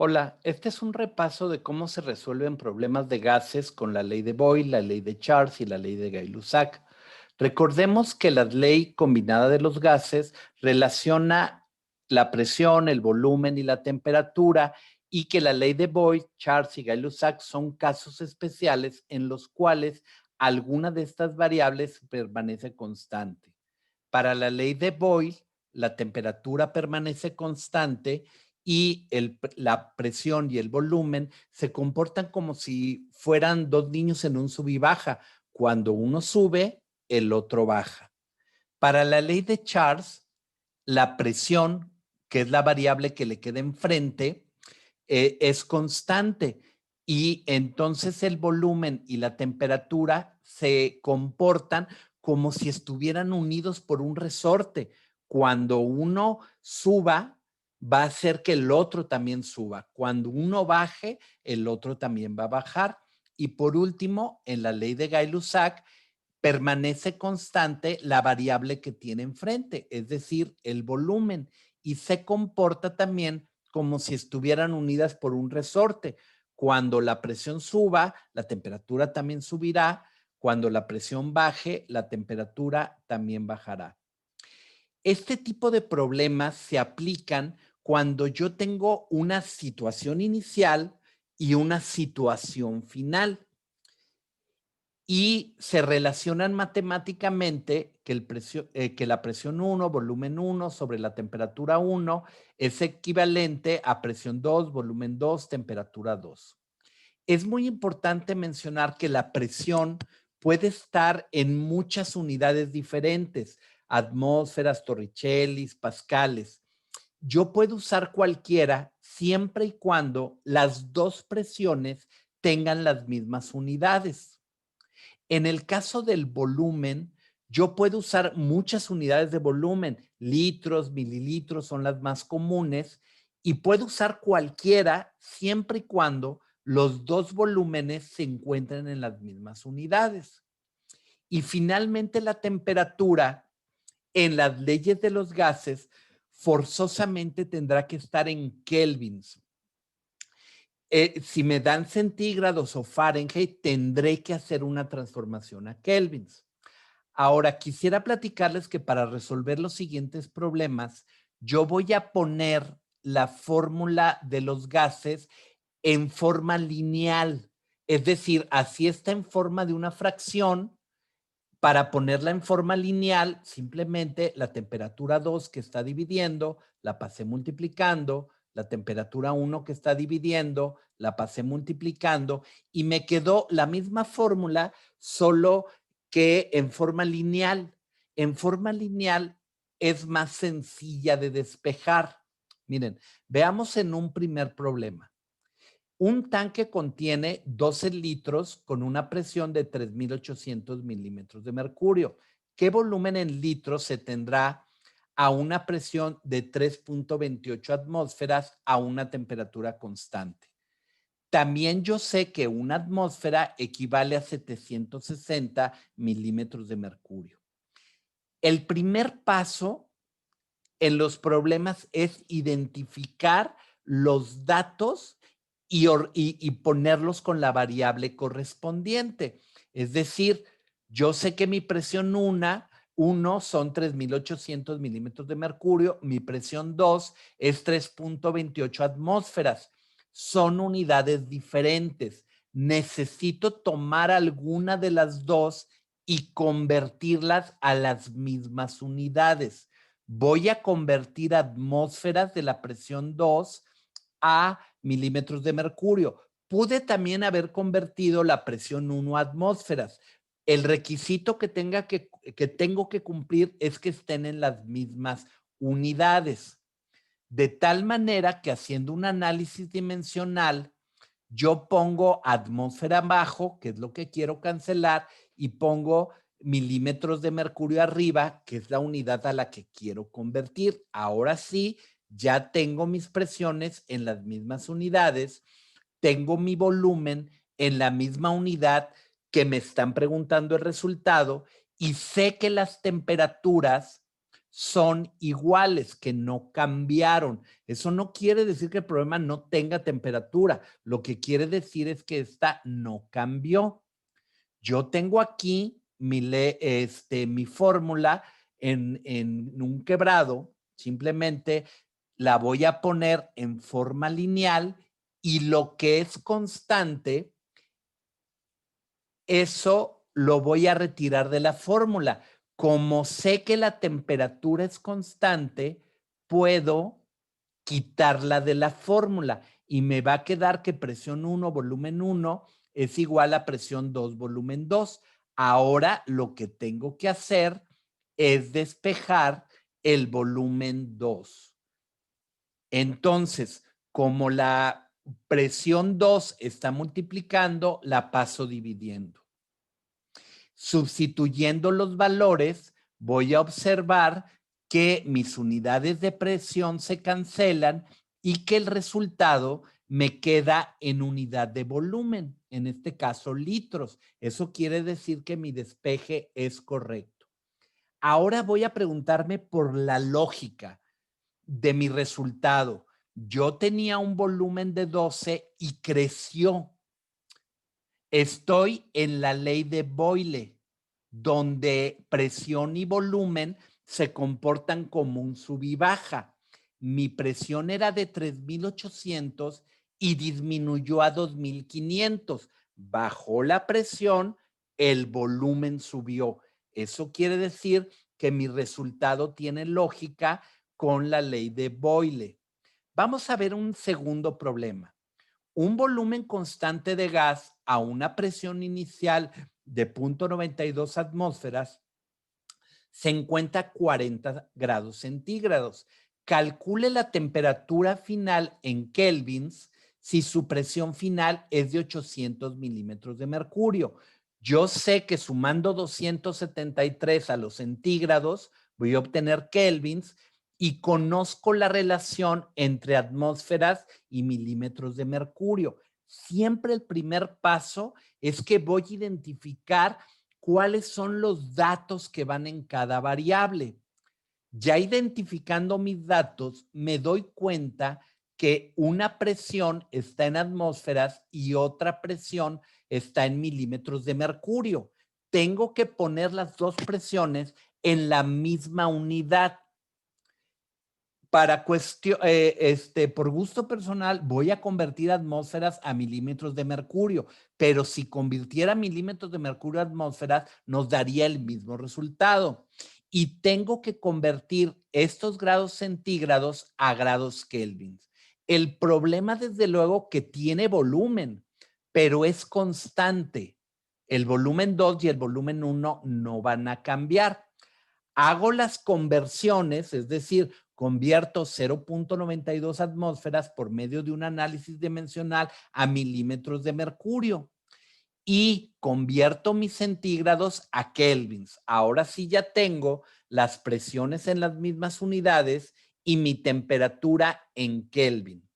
Hola, este es un repaso de cómo se resuelven problemas de gases con la ley de Boyle, la ley de Charles y la ley de Gay-Lussac. Recordemos que la ley combinada de los gases relaciona la presión, el volumen y la temperatura, y que la ley de Boyle, Charles y Gay-Lussac son casos especiales en los cuales alguna de estas variables permanece constante. Para la ley de Boyle, la temperatura permanece constante y la presión y el volumen se comportan como si fueran dos niños en un sub y baja. Cuando uno sube, el otro baja. Para la ley de Charles, la presión, que es la variable que le queda enfrente, es constante y entonces el volumen y la temperatura se comportan como si estuvieran unidos por un resorte. Cuando uno suba, va a hacer que el otro también suba. Cuando uno baje, el otro también va a bajar. Y por último, en la ley de Gay-Lussac, permanece constante la variable que tiene enfrente, es decir, el volumen, y se comporta también como si estuvieran unidas por un resorte. Cuando la presión suba, la temperatura también subirá. Cuando la presión baje, la temperatura también bajará. Este tipo de problemas se aplican cuando yo tengo una situación inicial y una situación final y se relacionan matemáticamente que la presión 1, volumen 1 sobre la temperatura 1 es equivalente a presión 2, volumen 2, temperatura 2. Es muy importante mencionar que la presión puede estar en muchas unidades diferentes, atmósferas, torricellis, pascales. Yo puedo usar cualquiera siempre y cuando las dos presiones tengan las mismas unidades. En el caso del volumen, yo puedo usar muchas unidades de volumen, litros, mililitros son las más comunes, y puedo usar cualquiera siempre y cuando los dos volúmenes se encuentren en las mismas unidades. Y finalmente la temperatura en las leyes de los gases forzosamente tendrá que estar en kelvins. Si me dan centígrados o Fahrenheit, tendré que hacer una transformación a kelvins. Ahora, quisiera platicarles que para resolver los siguientes problemas, yo voy a poner la fórmula de los gases en forma lineal. Es decir, así está en forma de una fracción. Para ponerla en forma lineal, simplemente la temperatura 2 que está dividiendo, la pasé multiplicando, la temperatura 1 que está dividiendo, la pasé multiplicando y me quedó la misma fórmula, solo que en forma lineal. En forma lineal es más sencilla de despejar. Miren, veamos en un primer problema. Un tanque contiene 12 litros con una presión de 3.800 milímetros de mercurio. ¿Qué volumen en litros se tendrá a una presión de 3.28 atmósferas a una temperatura constante? También yo sé que una atmósfera equivale a 760 milímetros de mercurio. El primer paso en los problemas es identificar los datos y ponerlos con la variable correspondiente. Es decir, yo sé que mi presión 1 son 3.800 milímetros de mercurio, mi presión 2 es 3.28 atmósferas. Son unidades diferentes. Necesito tomar alguna de las dos y convertirlas a las mismas unidades. Voy a convertir atmósferas de la presión 2 a milímetros de mercurio. Pude también haber convertido la presión 1 a atmósferas. El requisito que tengo que cumplir es que estén en las mismas unidades. De tal manera que haciendo un análisis dimensional, yo pongo atmósfera abajo, que es lo que quiero cancelar, y pongo milímetros de mercurio arriba, que es la unidad a la que quiero convertir. Ahora sí, ya tengo mis presiones en las mismas unidades, tengo mi volumen en la misma unidad que me están preguntando el resultado y sé que las temperaturas son iguales, que no cambiaron. Eso no quiere decir que el problema no tenga temperatura. Lo que quiere decir es que esta no cambió. Yo tengo aquí mi fórmula en un quebrado, simplemente la voy a poner en forma lineal y lo que es constante, eso lo voy a retirar de la fórmula. Como sé que la temperatura es constante, puedo quitarla de la fórmula y me va a quedar que presión 1, volumen 1 es igual a presión 2, volumen 2. Ahora lo que tengo que hacer es despejar el volumen 2. Entonces, como la presión 2 está multiplicando, la paso dividiendo. Sustituyendo los valores, voy a observar que mis unidades de presión se cancelan y que el resultado me queda en unidad de volumen, en este caso litros. Eso quiere decir que mi despeje es correcto. Ahora voy a preguntarme por la lógica de mi resultado. Yo tenía un volumen de 12 y creció. Estoy en la ley de Boyle, donde presión y volumen se comportan como un sub y baja. Mi presión era de 3,800 y disminuyó a 2,500. Bajó la presión, el volumen subió. Eso quiere decir que mi resultado tiene lógica con la ley de Boyle. Vamos a ver un segundo problema. Un volumen constante de gas a una presión inicial de 0.92 atmósferas se encuentra a 40 grados centígrados. Calcule la temperatura final en kelvins si su presión final es de 800 milímetros de mercurio. Yo sé que sumando 273 a los centígrados voy a obtener kelvins y conozco la relación entre atmósferas y milímetros de mercurio. Siempre el primer paso es que voy a identificar cuáles son los datos que van en cada variable. Ya identificando mis datos, me doy cuenta que una presión está en atmósferas y otra presión está en milímetros de mercurio. Tengo que poner las dos presiones en la misma unidad. Por gusto personal, voy a convertir atmósferas a milímetros de mercurio, pero si convirtiera milímetros de mercurio a atmósferas, nos daría el mismo resultado. Y tengo que convertir estos grados centígrados a grados Kelvin. El problema, desde luego, que tiene volumen, pero es constante. El volumen 2 y el volumen 1 no van a cambiar. Hago las conversiones, es decir, convierto 0.92 atmósferas por medio de un análisis dimensional a milímetros de mercurio y convierto mis centígrados a kelvins. Ahora sí ya tengo las presiones en las mismas unidades y mi temperatura en Kelvin.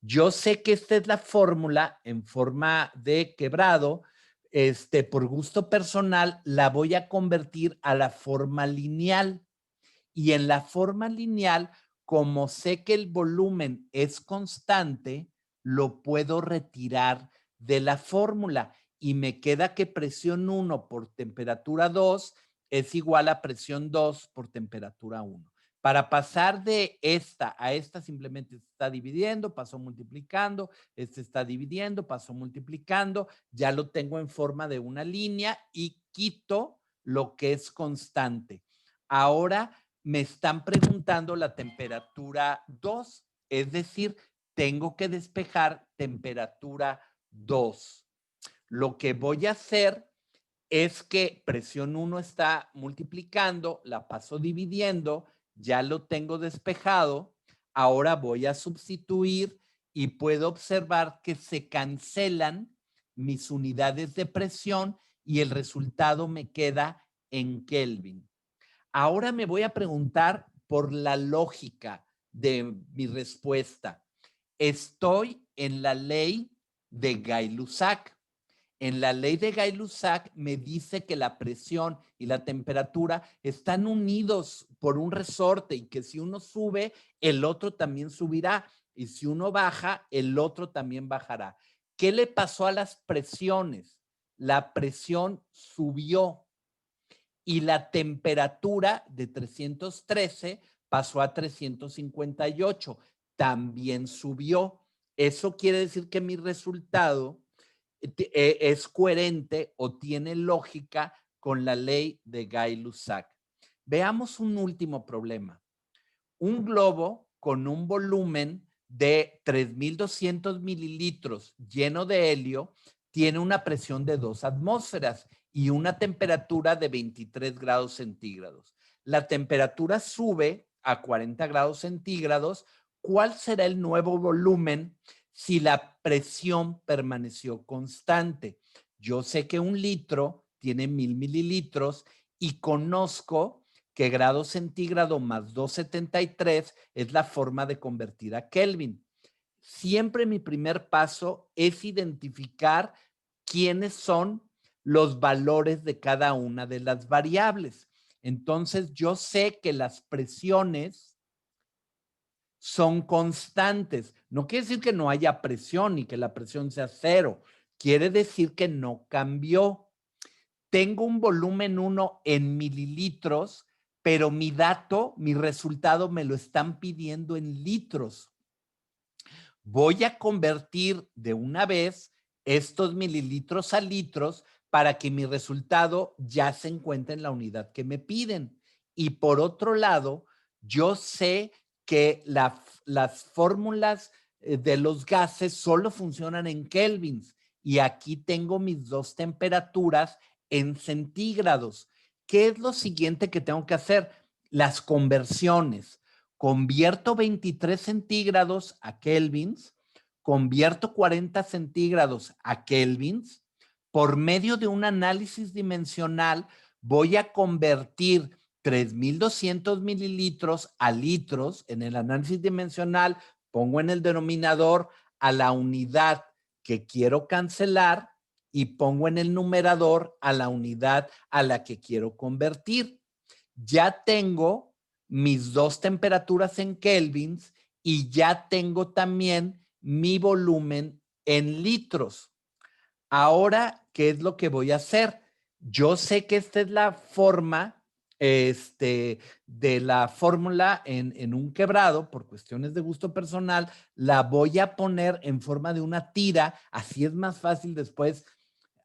Yo sé que esta es la fórmula en forma de quebrado. Por gusto personal, la voy a convertir a la forma lineal. Y en la forma lineal, como sé que el volumen es constante, lo puedo retirar de la fórmula y me queda que presión 1 por temperatura 2 es igual a presión 2 por temperatura 1. Para pasar de esta a esta simplemente se está dividiendo, pasó multiplicando, este está dividiendo, pasó multiplicando, ya lo tengo en forma de una línea y quito lo que es constante. Ahora me están preguntando la temperatura 2, es decir, tengo que despejar temperatura 2. Lo que voy a hacer es que presión 1 está multiplicando, la paso dividiendo, ya lo tengo despejado, ahora voy a sustituir y puedo observar que se cancelan mis unidades de presión y el resultado me queda en Kelvin. Ahora me voy a preguntar por la lógica de mi respuesta. Estoy en la ley de Gay-Lussac. En la ley de Gay-Lussac me dice que la presión y la temperatura están unidos por un resorte y que si uno sube, el otro también subirá. Y si uno baja, el otro también bajará. ¿Qué le pasó a las presiones? La presión subió y la temperatura de 313 pasó a 358. También subió. Eso quiere decir que mi resultado es coherente o tiene lógica con la ley de Gay-Lussac. Veamos un último problema. Un globo con un volumen de 3.200 mililitros lleno de helio tiene una presión de 2 atmósferas y una temperatura de 23 grados centígrados. La temperatura sube a 40 grados centígrados. ¿Cuál será el nuevo volumen si la presión permaneció constante? Yo sé que un litro tiene 1,000 mililitros y conozco que grado centígrado más 273 es la forma de convertir a Kelvin. Siempre mi primer paso es identificar quiénes son los valores de cada una de las variables. Entonces, yo sé que las presiones son constantes. No quiere decir que no haya presión y que la presión sea cero. Quiere decir que no cambió. Tengo un volumen 1 en mililitros, pero mi dato, mi resultado me lo están pidiendo en litros. Voy a convertir de una vez estos mililitros a litros para que mi resultado ya se encuentre en la unidad que me piden. Y por otro lado, yo sé que las fórmulas de los gases solo funcionan en kelvins y aquí tengo mis dos temperaturas en centígrados. ¿Qué es lo siguiente que tengo que hacer? Las conversiones. Convierto 23 centígrados a kelvins, convierto 40 centígrados a kelvins. Por medio de un análisis dimensional, voy a convertir 3.200 mililitros a litros. En el análisis dimensional, pongo en el denominador a la unidad que quiero cancelar y pongo en el numerador a la unidad a la que quiero convertir. Ya tengo mis dos temperaturas en kelvins y ya tengo también mi volumen en litros. Ahora, ¿qué es lo que voy a hacer? Yo sé que esta es la forma de la fórmula en un quebrado, por cuestiones de gusto personal, la voy a poner en forma de una tira, así es más fácil después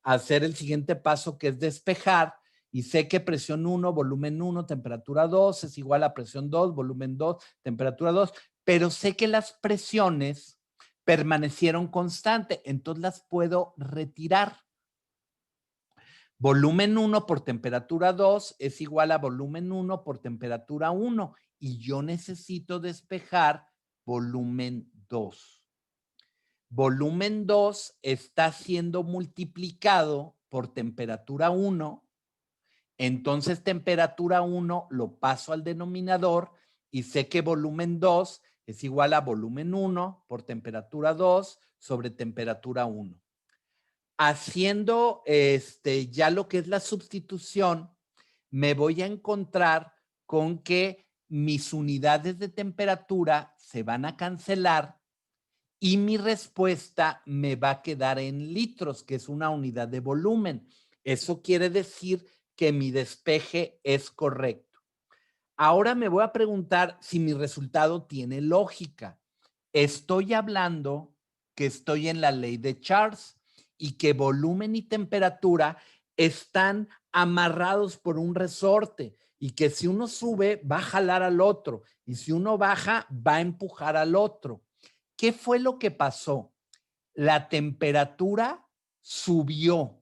hacer el siguiente paso que es despejar y sé que presión 1, volumen 1, temperatura 2 es igual a presión 2, volumen 2, temperatura 2, pero sé que las presiones permanecieron constantes, entonces las puedo retirar. Volumen 1 por temperatura 2 es igual a volumen 1 por temperatura 1 y yo necesito despejar volumen 2. Volumen 2 está siendo multiplicado por temperatura 1, entonces temperatura 1 lo paso al denominador y sé que volumen 2 es igual a volumen 1 por temperatura 2 sobre temperatura 1. Haciendo ya lo que es la sustitución, me voy a encontrar con que mis unidades de temperatura se van a cancelar y mi respuesta me va a quedar en litros, que es una unidad de volumen. Eso quiere decir que mi despeje es correcto. Ahora me voy a preguntar si mi resultado tiene lógica. Estoy hablando que estoy en la ley de Charles y que volumen y temperatura están amarrados por un resorte y que si uno sube va a jalar al otro y si uno baja va a empujar al otro. ¿Qué fue lo que pasó? La temperatura subió,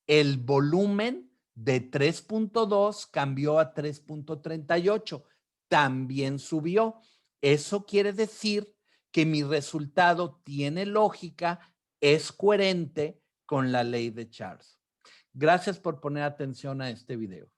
el volumen de 3.2 cambió a 3.38, también subió. Eso quiere decir que mi resultado tiene lógica, es coherente con la ley de Charles. Gracias por poner atención a este video.